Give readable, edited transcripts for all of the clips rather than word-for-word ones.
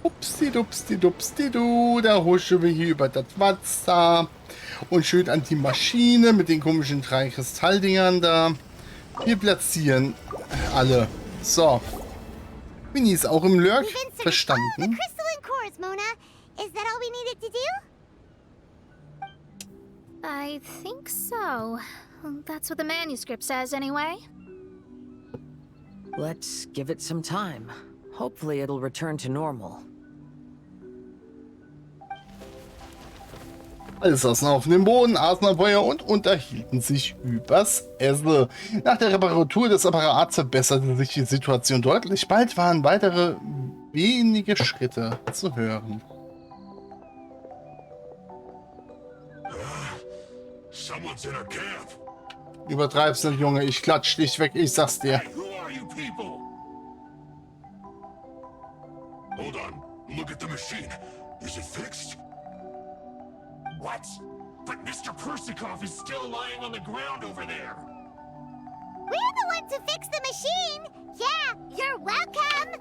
Upsti-dupsti-dupsti-du, da huschen wir hier über das Wasser und schön an die Maschine mit den komischen 3 Kristalldingern da. Wir platzieren alle. So. Winnie ist auch im Lurk. Verstanden. I think so. That's what the manuscript says anyway. Let's give it some time. Hopefully it'll return to normal. Alle saßen auf dem Boden, aßen am Feuer und unterhielten sich übers Essen. Nach der Reparatur des Apparats verbesserte sich die Situation deutlich. Bald waren weitere wenige Schritte zu hören. Übertreib's nicht, Junge. Ich klatsch dich weg, ich sag's dir. Hold on. Look at the machine. Is it fixed? What? But Mr. Persikov is still lying on the ground over there. We're the ones who fixed the machine! Yeah, you're welcome!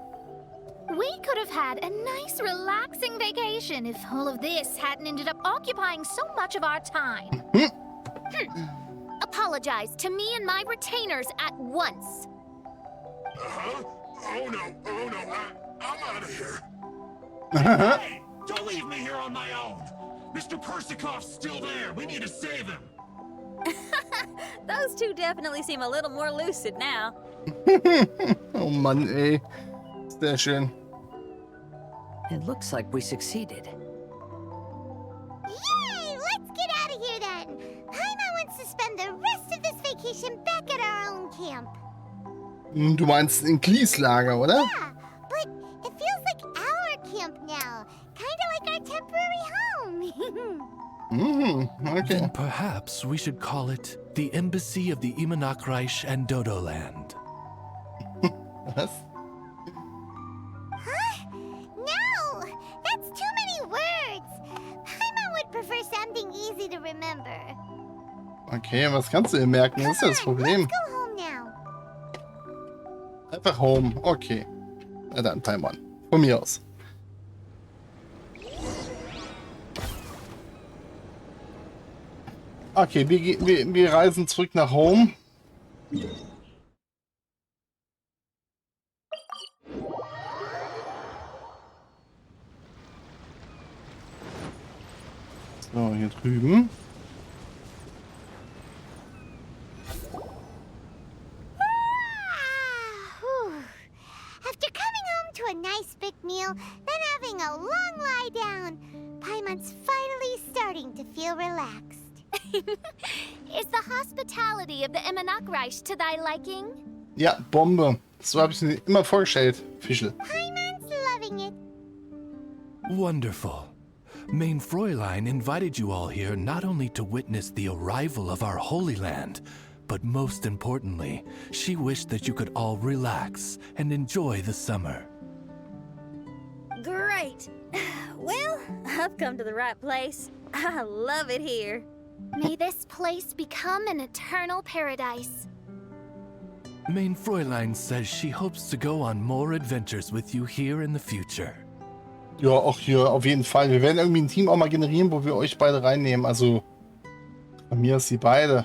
We could have had a nice, relaxing vacation if all of this hadn't ended up occupying so much of our time. Apologize to me and my retainers at once. Uh-huh? Oh no, I'm out of here. Hey, don't leave me here on my own. Mr. Persikov's still there. We need to save him. Those two definitely seem a little more lucid now. Oh Mann, ey. Sehr schön. It looks like we succeeded. Yay! Let's get out of here then! Paimon wants to spend the rest of this vacation back at our own camp. Du meinst in Glieslager, oder? Yeah, but it feels like our camp now. Kinda like our temporary home. Okay. Then perhaps we should call it the Embassy of the Imanakreich and Dodoland. Was? Huh? No! That's too many words! Paimon would prefer something easy to remember. Okay, was kannst du dir merken? Das ist das Problem. Let's go home now. Einfach home. Okay. Na dann, Paimon. Von mir aus. Okay, wir reisen zurück nach home. So, hier drüben. After coming home to a nice big meal, then having a long lie down, Paimon's finally starting to feel relaxed. Is the hospitality of the Imanakreich to thy liking? Ja, Bombe. So habe ich mir immer vorgestellt, Fischl. Paimon's loving it. Wonderful. Mein Fräulein invited you all here not only to witness the arrival of our Holy Land, but most importantly, she wished that you could all relax and enjoy the summer. Great. Well, I've come to the right place. I love it here. May this place become an eternal paradise. Mein Fräulein says she hopes to go on more adventures with you here in the future. Ja, auch hier auf jeden Fall. Wir werden irgendwie ein Team auch mal generieren, wo wir euch beide reinnehmen. Also, bei mir ist die beide.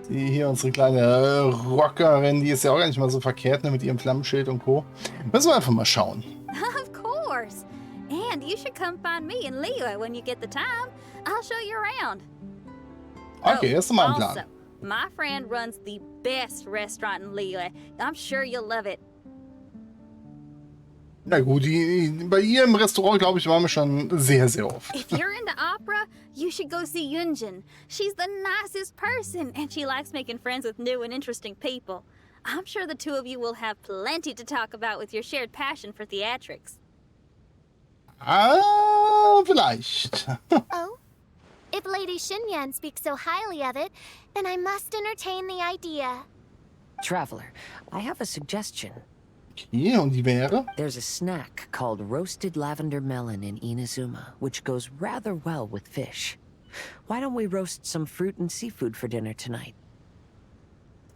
Die hier, unsere kleine Rockerin, die ist ja auch gar nicht mal so verkehrt, ne, mit ihrem Flammenschild und Co. Müssen wir einfach mal schauen. Of course. And you should come find me and Leo when you get the time. I'll show you around. Okay, das ist mal ein Plan. Also, my friend runs the best restaurant in Leo. I'm sure you'll love it. Na gut, bei ihr im Restaurant, glaube ich, waren wir schon sehr, sehr oft. If you're into opera, you should go see Yunjin. She's the nicest person, and she likes making friends with new and interesting people. I'm sure the two of you will have plenty to talk about with your shared passion for theatrics. Ah, vielleicht. Oh? If Lady Xinyan speaks so highly of it, then I must entertain the idea. Traveler, I have a suggestion. Okay, und die wäre? There's a snack called roasted lavender melon in Inazuma, which goes rather well with fish. Why don't we roast some fruit and seafood for dinner tonight?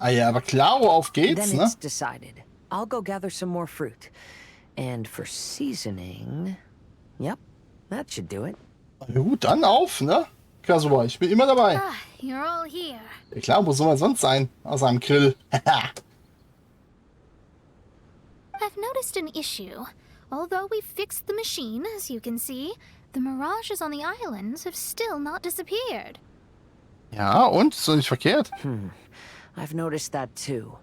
Ah ja, aber klar, auf geht's, Then ne? it's decided. I'll go gather some more fruit. And for seasoning... Yep, that should do it. Ja, gut, dann auf, ne? Kasuba, ich bin immer dabei. Ah, you're all here. Ja klar, wo soll man sonst sein? Außer am Grill. I've noticed an issue. Although we've fixed the machine, as you can see, the mirages on the islands have still not disappeared. Ja, und? Ist doch nicht verkehrt. I've noticed that too.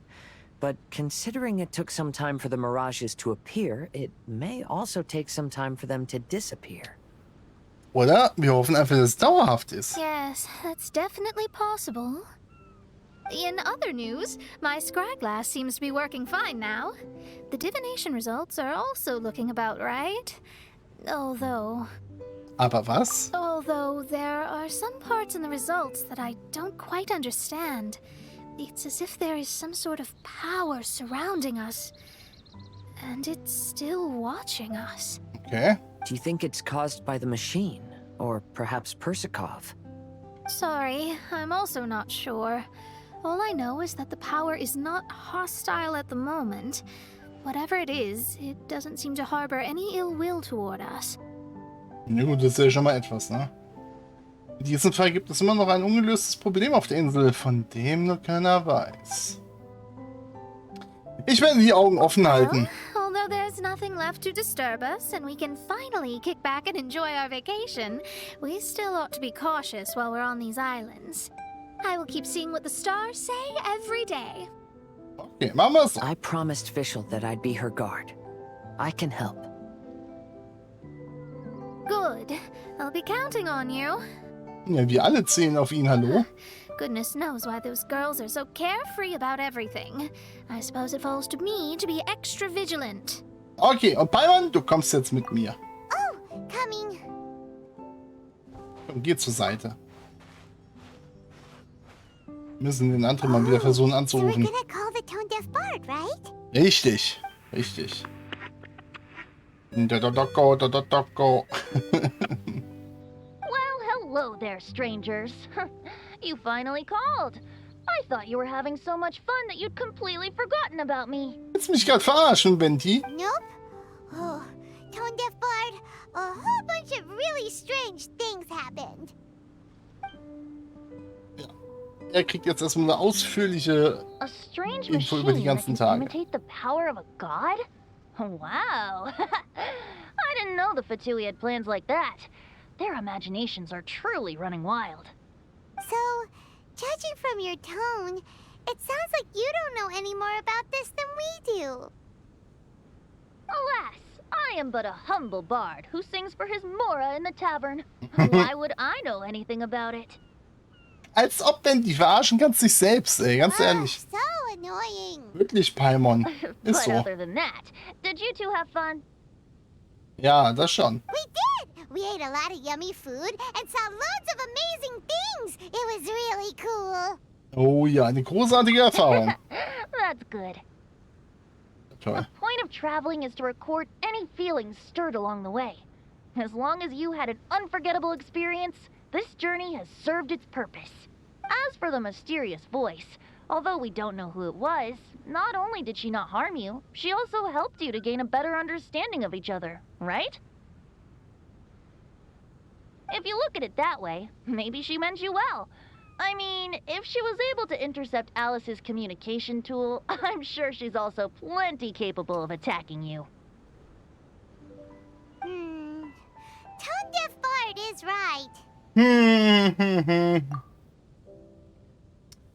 But considering it took some time for the mirages to appear, it may also take some time for them to disappear. Oder? Wir hoffen einfach, dass es dauerhaft ist. Yes, that's definitely possible. In other news, my scryglass seems to be working fine now. The divination results are also looking about right. Although there are some parts in the results that I don't quite understand. It's as if there is some sort of power surrounding us. And it's still watching us. Okay. Do you think it's caused by the machine? Or perhaps Persikov? Sorry, I'm also not sure. All I know is that the power is not hostile at the moment. Whatever it is, it doesn't seem to harbor any ill will toward us. Na gut, das ist ja schon mal etwas, ne? In diesem Fall gibt es immer noch ein ungelöstes Problem auf der Insel, von dem nur keiner weiß. Ich werde die Augen offen halten. Well, although there's nothing left to disturb us and we can finally kick back and enjoy our vacation, we still ought to be cautious while we're on these islands. I will keep seeing what the stars say every day. Okay, machen wir es. I promised Fischl that I'd be her guard. I can help. Good. I'll be counting on you. Ja, wir alle zählen auf ihn, hallo? Goodness knows why those girls are so carefree about everything. I suppose it falls to me to be extra vigilant. Okay, und Paimon, du kommst jetzt mit mir. Oh, coming. Komm, geh zur Seite. Wir müssen den anderen mal wieder versuchen So we're anzurufen. gonna call the tone-deaf bard, right? Richtig, richtig. Da-da-da-go. Well, hello there, strangers. You finally called. I thought you were having so much fun that you'd completely forgotten about me. Willst du mich gerade verarschen, Benti? Nope. Oh, tone-deaf bard, a whole bunch of really strange things happened. Er kriegt jetzt erstmal eine ausführliche A strange Info über die machine that ganzen can Tage. imitate the power of a god? Wow. I didn't know the Fatui had plans like that. Their imaginations are truly running wild. So, judging from your tone, it sounds like you don't know any more about this than we do. Alas, I am but a humble bard who sings for his Mora in the tavern. Why would I know anything about it? Als ob, Benti, verarschen kannst dich selbst, ey, ganz ehrlich. So annoying. Wirklich, Paimon. But Ist so. other than that, did you two have fun? Ja, das schon. We did! We ate a lot of yummy food and saw loads of amazing things. It was really cool. Oh ja, eine großartige Erfahrung. That's good. Toll. The point of traveling is to record any feelings stirred along the way. As long as you had an unforgettable experience, this journey has served its purpose. As for the mysterious voice, although we don't know who it was, not only did she not harm you, she also helped you to gain a better understanding of each other, right? If you look at it that way, maybe she meant you well. I mean, if she was able to intercept Alice's communication tool, I'm sure she's also plenty capable of attacking you. Tone-deaf bard is right.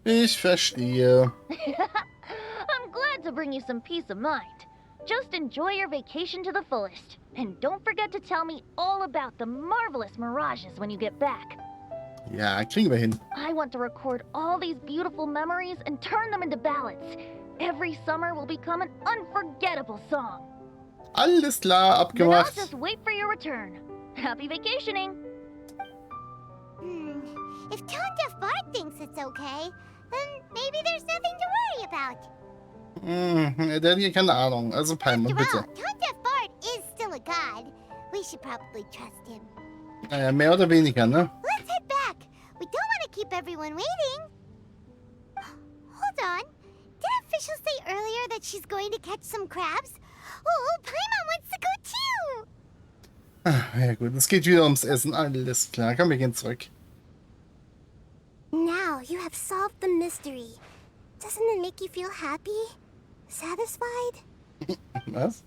Ich verstehe. I'm glad to bring you some peace of mind. Just enjoy your vacation to the fullest. And don't forget to tell me all about the marvelous mirages when you get back. Ja, kriegen wir hin. I want to record all these beautiful memories and turn them into ballads. Every summer will become an unforgettable song. Alles klar, Then I'll abgemacht. just wait for your return. Happy vacationing! If tone-deaf bard thinks it's okay, then maybe there's nothing to worry about. Der hat hier keine Ahnung. Also Paimon, After all, bitte. tone-deaf bard is still a god. We should probably trust him. Naja, mehr oder weniger, ne? Let's head back. We don't want to keep everyone waiting. Hold on. Didn't Fischl say earlier that she's going to catch some crabs? Oh, Paimon wants to go too. Ja gut, es geht wieder ums Essen. Alles klar, komm, wir gehen zurück. Now you have solved the mystery. Doesn't it make you feel happy? Satisfied? Was?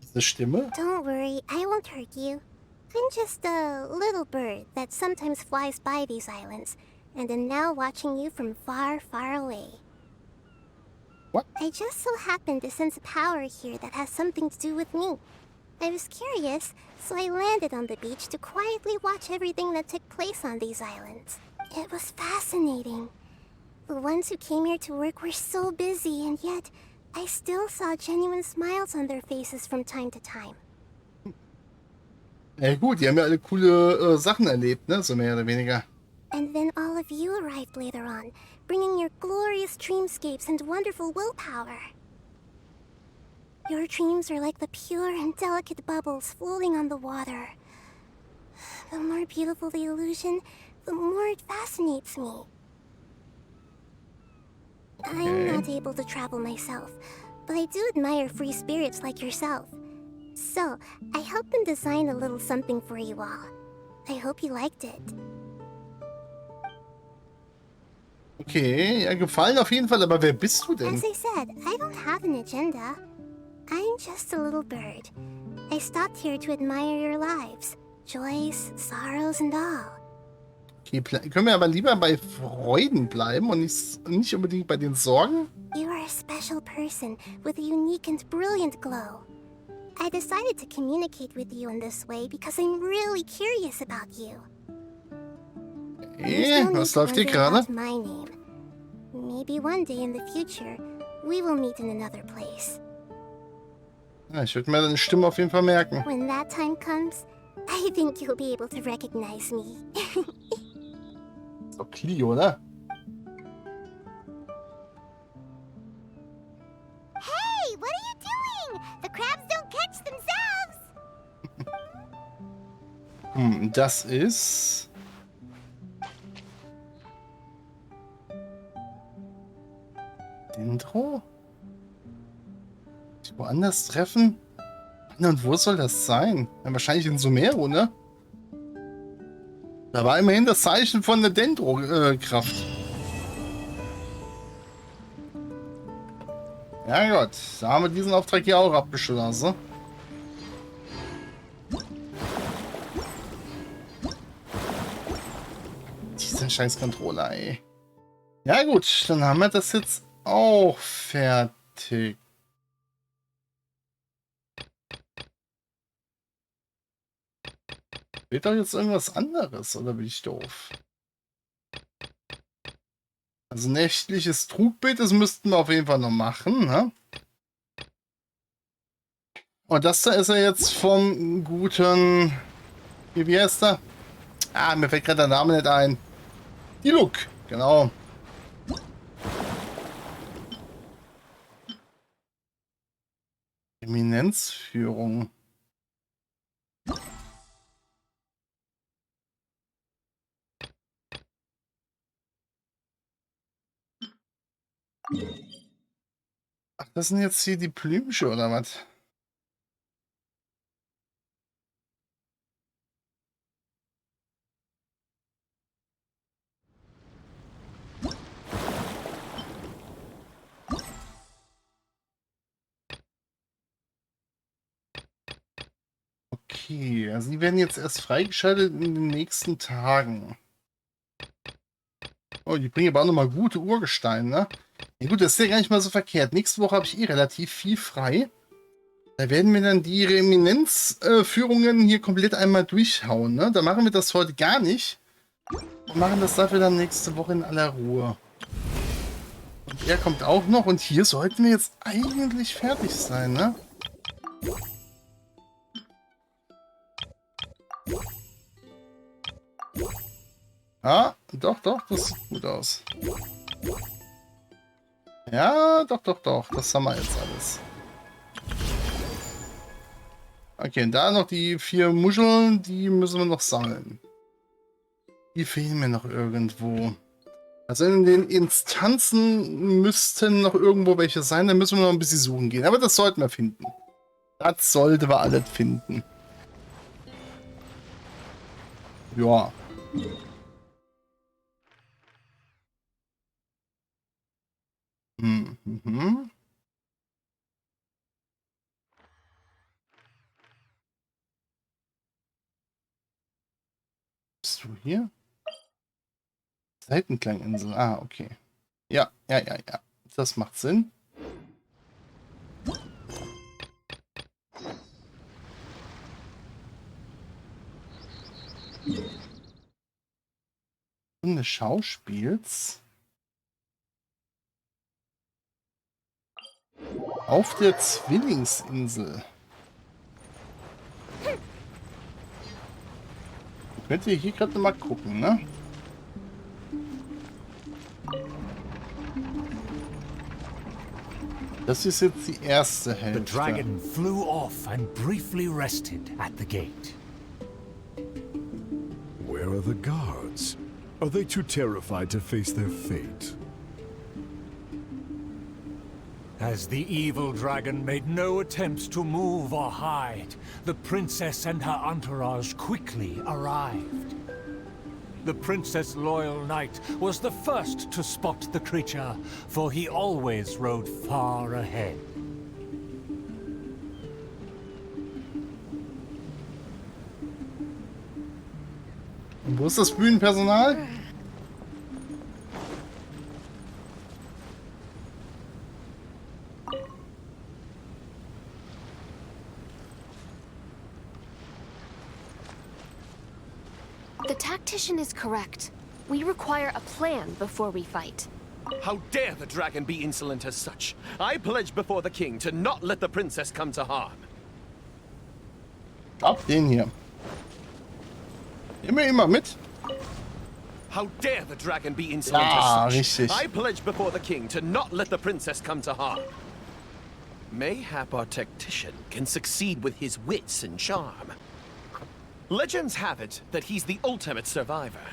Diese Stimme? Don't worry, I won't hurt you. I'm just a little bird that sometimes flies by these islands, and am now watching you from far, far away. What? I just so happened to sense a power here that has something to do with me. I was curious, so I landed on the beach to quietly watch everything that took place on these islands. It was fascinating. The ones who came here to work were so busy, and yet I still saw genuine smiles on their faces from time to time. Ja gut, die haben ja alle coole Sachen erlebt, ne? So mehr oder weniger. And then all of you arrived later on, bringing your glorious dreamscapes and wonderful willpower. Your dreams are like the pure and delicate bubbles floating on the water. The more beautiful the illusion, the more it fascinates me. I'm not able to travel myself, but I do admire free spirits like yourself. So, I helped them design a little something for you all. I hope you liked it. Okay, ja, gefallen auf jeden Fall, aber wer bist du denn? As I said, I don't have an agenda. I'm just a little bird. I stopped here to admire your lives, joys, sorrows, and all. Okay, können wir aber lieber bei Freuden bleiben und nicht unbedingt bei den Sorgen? You are a special person with a unique and brilliant glow. I decided to communicate with you in this way because I'm really curious about you. Was läuft hier gerade? My name. Maybe one day in the future, we will meet in another place. Ja, ich würde mir deine Stimme auf jeden Fall merken. When that time comes, I think you'll be able to recognize me. So Clio, ne? Hey, what are you doing? The crabs don't catch themselves. Das ist... Intro? Woanders treffen? Und wo soll das sein? Ja, wahrscheinlich in Sumero, ne? Da war immerhin das Zeichen von der Dendro-Kraft. Ja Gott, da haben wir diesen Auftrag hier auch abgeschlossen. Dieser scheiß Controller, ey. Ja gut, dann haben wir das jetzt auch fertig. Wird doch jetzt irgendwas anderes, oder bin ich doof? Also nächtliches Trugbild, das müssten wir auf jeden Fall noch machen, ne? Und das da ist ja jetzt vom guten... Wie heißt er? Ah, mir fällt gerade der Name nicht ein. Die Look, genau. Eminenzführung. Ach, das sind jetzt hier die Blümchen, oder was? Okay, also die werden jetzt erst freigeschaltet in den nächsten Tagen. Oh, die bringen aber auch nochmal gute Urgesteine, ne? Ja gut, das ist ja gar nicht mal so verkehrt. Nächste Woche habe ich relativ viel frei. Da werden wir dann die Eminenzführungen hier komplett einmal durchhauen, ne? Da machen wir das heute gar nicht. Und machen das dafür dann nächste Woche in aller Ruhe. Und er kommt auch noch. Und hier sollten wir jetzt eigentlich fertig sein, ne? Ah, doch, das sieht gut aus. Ja, doch, das haben wir jetzt alles. Okay, und da noch die 4 Muscheln, die müssen wir noch sammeln. Die fehlen mir noch irgendwo. Also in den Instanzen müssten noch irgendwo welche sein. Da müssen wir noch ein bisschen suchen gehen. Aber das sollten wir finden. Das sollte wir alles finden. Ja. Mhm. Bist du hier? Seitenklanginsel. Ah, okay. Ja. Das macht Sinn. Stunde Schauspiels. Auf der Zwillingsinsel. Könnt ihr hier gerade mal gucken, ne? Das ist jetzt die erste The Hälfte. dragon flew off and briefly rested at the gate. Where are the guards? Are they too terrified to face their fate? As the evil dragon made no attempts to move or hide, the princess and her entourage quickly arrived. The princess' loyal knight was the first to spot the creature, for he always rode far ahead. Und wo ist das Bühnenpersonal? The tactician is correct. We require a plan before we fight. How dare the dragon be insolent as such? I pledge before the king to not let the princess come to harm. Ab den hier. Nehmen wir immer mit. How dare the dragon be insolent Ja, as such? richtig. I pledge before the king to not let the princess come to harm. Mayhap our tactician can succeed with his wits and charm. Legends have it that he's the ultimate survivor.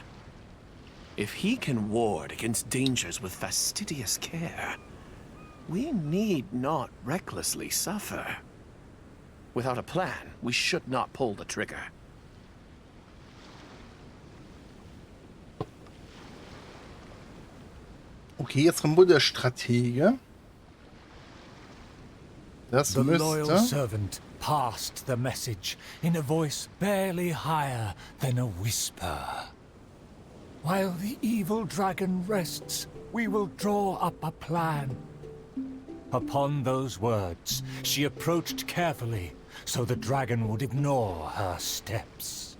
If he can ward against dangers with fastidious care, we need not recklessly suffer. Without a plan, we should not pull the trigger. Okay, jetzt kommt wohl der Stratege. Das The loyal müsste... servant passed the message in a voice barely higher than a whisper. While the evil dragon rests, we will draw up a plan. Upon those words, she approached carefully, so the dragon would ignore her steps.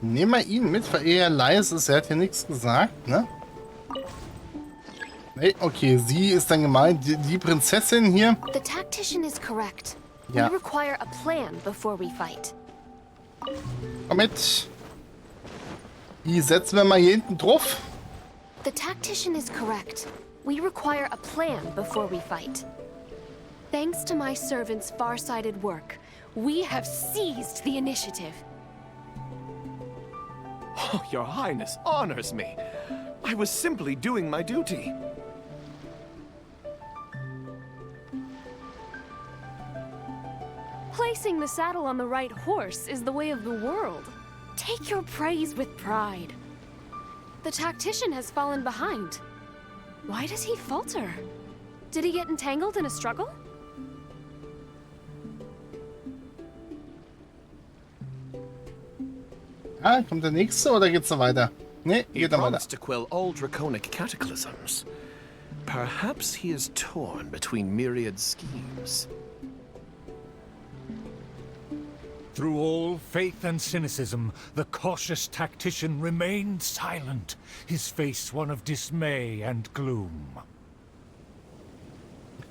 Nehmen wir ihn mit, weil er ja leise ist. Er hat ja nichts gesagt, ne? Nee, okay, sie ist dann gemeint. Die Prinzessin hier. The tactician is correct. Ja. We require a plan before we fight. Komm mit. Die setzen wir mal hier hinten drauf. The tactician is correct. We require a plan before we fight. Thanks to my servant's far-sighted work, we have seized the initiative. Oh, your highness honors me. I was simply doing my duty. Placing the saddle on the right horse is the way of the world. Take your praise with pride. The tactician has fallen behind. Why does he falter? Did he get entangled in a struggle? Ah, kommt der nächste oder geht's noch weiter? Ne, He geht noch weiter. promised to quell all draconic cataclysms. Perhaps he is torn between myriad schemes. Through all faith and cynicism, the cautious tactician remained silent, his face one of dismay and gloom.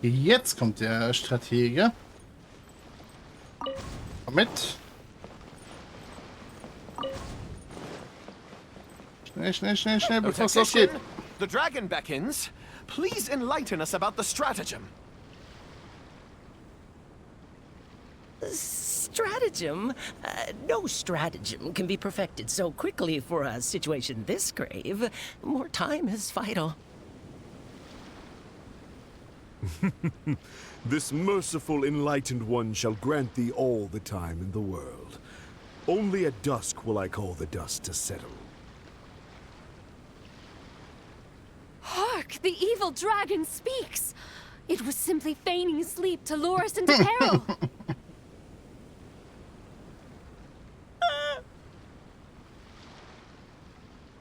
Jetzt kommt der Stratege. Komm mit. Schnell, bevor es losgeht. The dragon beckons. Please enlighten us about the stratagem. Stratagem? No stratagem can be perfected so quickly for a situation this grave. More time is vital. This merciful, enlightened one shall grant thee all the time in the world. Only at dusk will I call the dust to settle. Hark! The evil dragon speaks! It was simply feigning sleep to lure us into peril.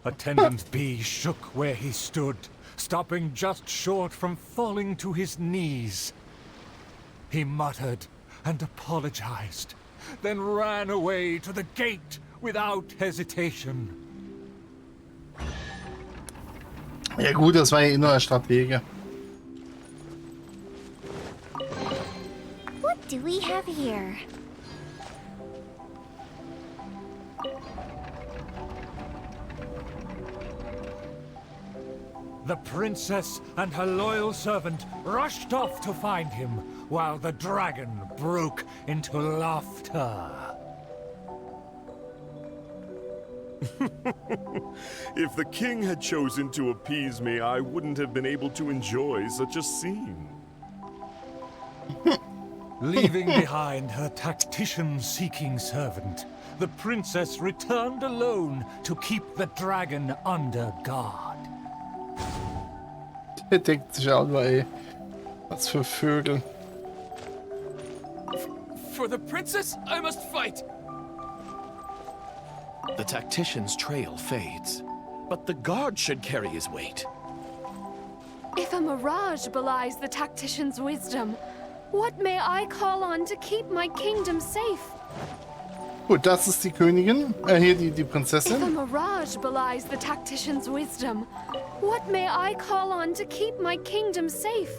Attendant B shook where he stood, stopping just short from falling to his knees. He muttered and apologized, then ran away to the gate without hesitation. Ja gut, das war ja eh nur ein Stratege. What do we have here? The princess and her loyal servant rushed off to find him, while the dragon broke into laughter. If the king had chosen to appease me, I wouldn't have been able to enjoy such a scene. Leaving behind her tactician-seeking servant, the princess returned alone to keep the dragon under guard. Der denkt sich auch nur, ey. Was für Vögel. For the princess, I must fight! The tactician's trail fades, but the guard should carry his weight. If a mirage belies the tactician's wisdom, what may I call on to keep my kingdom safe? Gut, das ist die Königin. Hier die If a Prinzessin. mirage belies the tactician's wisdom, what may I call on to keep my kingdom safe?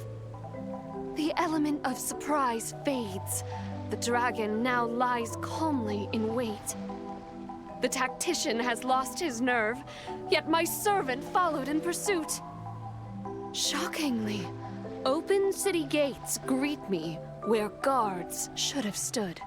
The element of surprise fades. The dragon now lies calmly in wait. The tactician has lost his nerve, yet my servant followed in pursuit. Shockingly, open city gates greet me where guards should have stood.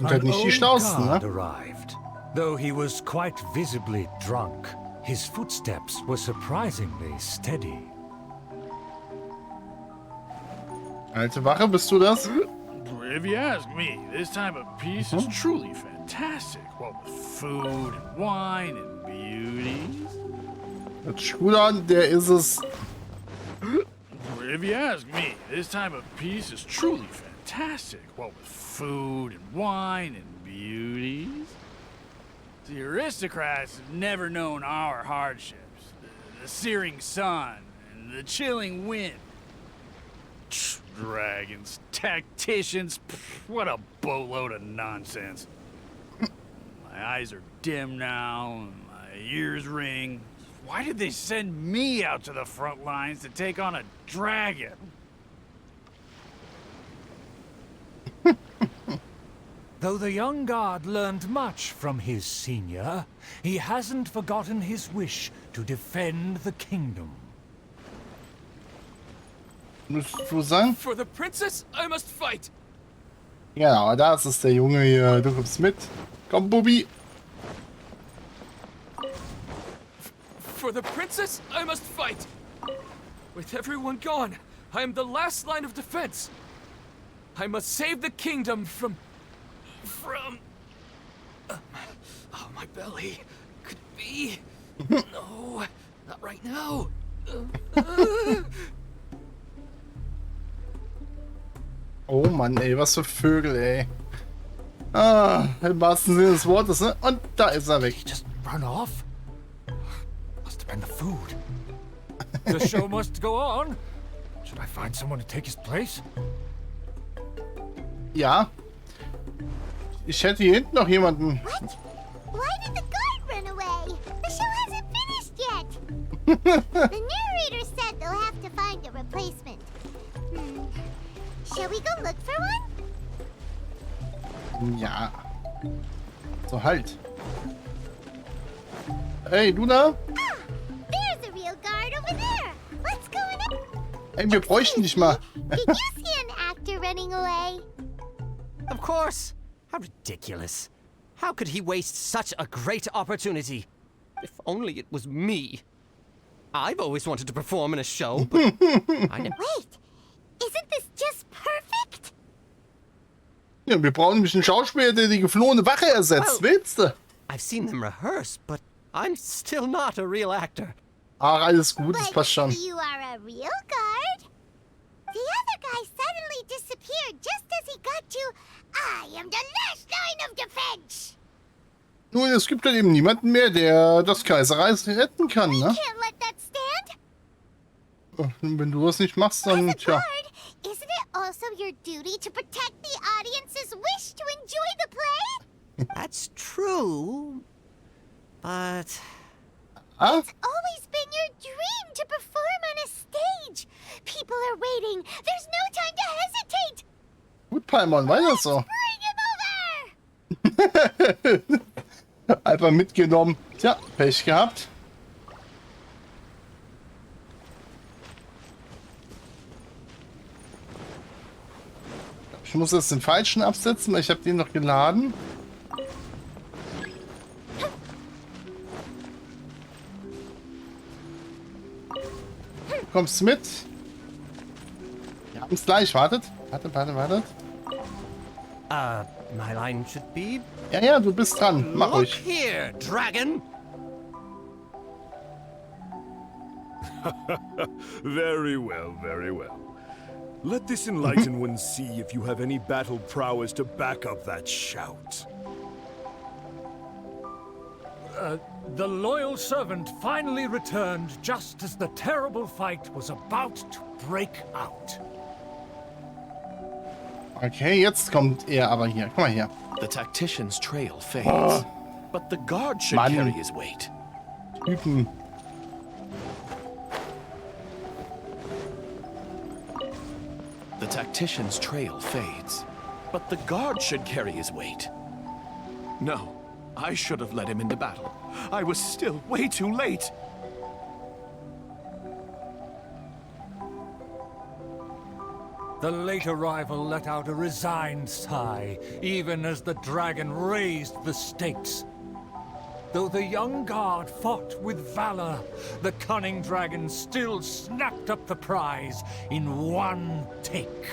Und halt nicht die Schlausten, guard ne? arrived. Though he was quite visibly drunk, his footsteps were surprisingly steady. Alte Wache, bist du das? If you ask me, this time of peace is truly fantastic. What with food and wine and beauties. Hört sich gut an, der ist es. If you ask me, this time of peace is truly fantastic. What with food and wine and beauties. The aristocrats have never known our hardships. The searing sun and the chilling wind. Dragons, tacticians, what a boatload of nonsense. My eyes are dim now, and my ears ring. Why did they send me out to the front lines to take on a dragon? Though the young guard learned much from his senior, he hasn't forgotten his wish to defend the kingdom. Müsstest du sein? For the princess, I must fight! Genau, das ist der Junge hier. Du kommst mit. Komm, Bubi. For the princess, I must fight! With everyone gone, I am the last line of defense. I must save the kingdom from... Oh, my belly. Could it be? No, not right now. Oh Mann, ey, was für Vögel, ey. Ah, im wahrsten Sinne des Wortes, ne? Und da ist er weg. Just run off? Must have been the food. The show must go on. Should I find someone to take his place? Ja. Ich hätte hier hinten noch jemanden. What? Why did the guard run away? The show hasn't finished yet. The narrator said they'll have to find a replacement. Shall we go look for one? Ja. So, halt. Hey, du da? Ah, there's a real guard over there. Let's go and... Ey, wir bräuchten dich mal. Did you see an actor running away? Of course. How ridiculous. How could he waste such a great opportunity? If only it was me. I've always wanted to perform in a show, but I never... Wait, isn't this just perfect? Ja, wir brauchen nämlich einen Schauspieler, der die geflohene Wache ersetzt. Willst du? I've seen them rehearse, but I'm still not a real actor. Ach, alles gut, das passt schon. You are a real guard. The other guy suddenly disappeared just as he got to I am the last line of defense. Nun, es gibt halt eben niemanden mehr, der das Kaiserreich retten kann, ne? Can't let that stand. Wenn du das nicht machst, dann, tja. Isn't it also your duty to protect the audience's wish to enjoy the play? That's true, but... It's always been your dream to perform on a stage. People are waiting. There's no time to hesitate. Gut, Paimon, weiter so. Bring him over. Einfach mitgenommen. Tja, Pech gehabt. Ich muss jetzt den falschen absetzen, weil ich habe den noch geladen. Kommst mit? Wir haben es gleich. Wartet. Wartet. My line should be... Ja, du bist dran. Mach Look ruhig. here, dragon! Very well, very well. Let this enlightened one see if you have any battle prowess to back up that shout. The loyal servant finally returned just as the terrible fight was about to break out. Okay, jetzt kommt er aber hier. Guck mal hier. The tactician's trail fades, but the guard should carry his weight. Typen. The tactician's trail fades, but the guard should carry his weight. No, I should have led him into battle. I was still way too late. The late arrival let out a resigned sigh, even as the dragon raised the stakes. Though the young guard fought with valor, the cunning dragon still snapped up the prize in one take.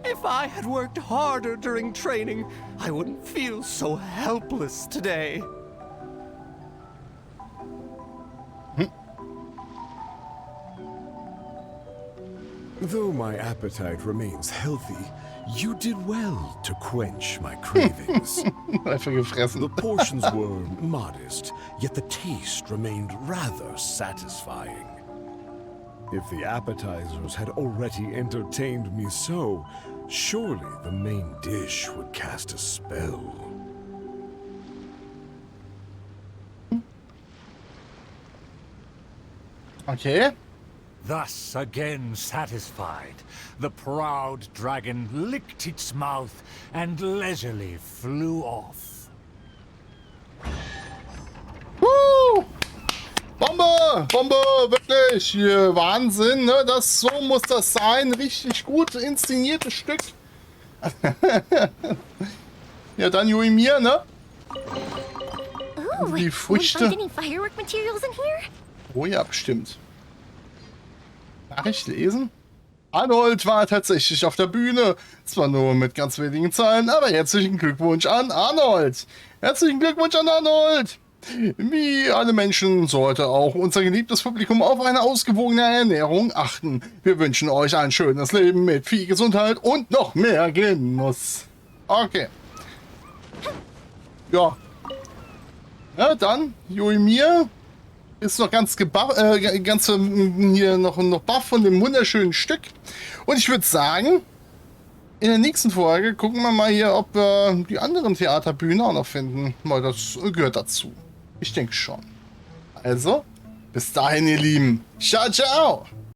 If I had worked harder during training, I wouldn't feel so helpless today. Though my appetite remains healthy, you did well to quench my cravings. Einfach gefressen. The portions were modest, yet the taste remained rather satisfying. If the appetizers had already entertained me so, surely the main dish would cast a spell. Okay. Thus, again satisfied, the proud dragon licked its mouth and leisurely flew off. Bombe, wirklich, hier, Wahnsinn, ne? So muss das sein, richtig gut inszeniertes Stück. Ja, dann Joimir, ne? Die Früchte. Any firework materials in here? Oh ja, bestimmt. Nachricht lesen? Arnold war tatsächlich auf der Bühne. Zwar nur mit ganz wenigen Zeilen, aber herzlichen Glückwunsch an Arnold. Herzlichen Glückwunsch an Arnold. Wie alle Menschen sollte auch unser geliebtes Publikum auf eine ausgewogene Ernährung achten. Wir wünschen euch ein schönes Leben mit viel Gesundheit und noch mehr Genuss. Okay. Ja. Ja, dann, Joimir ist noch ganz hier noch baff von dem wunderschönen Stück. Und ich würde sagen, in der nächsten Folge gucken wir mal hier, ob wir die anderen Theaterbühnen auch noch finden. Weil das gehört dazu. Ich denke schon. Also, bis dahin, ihr Lieben. Ciao, ciao.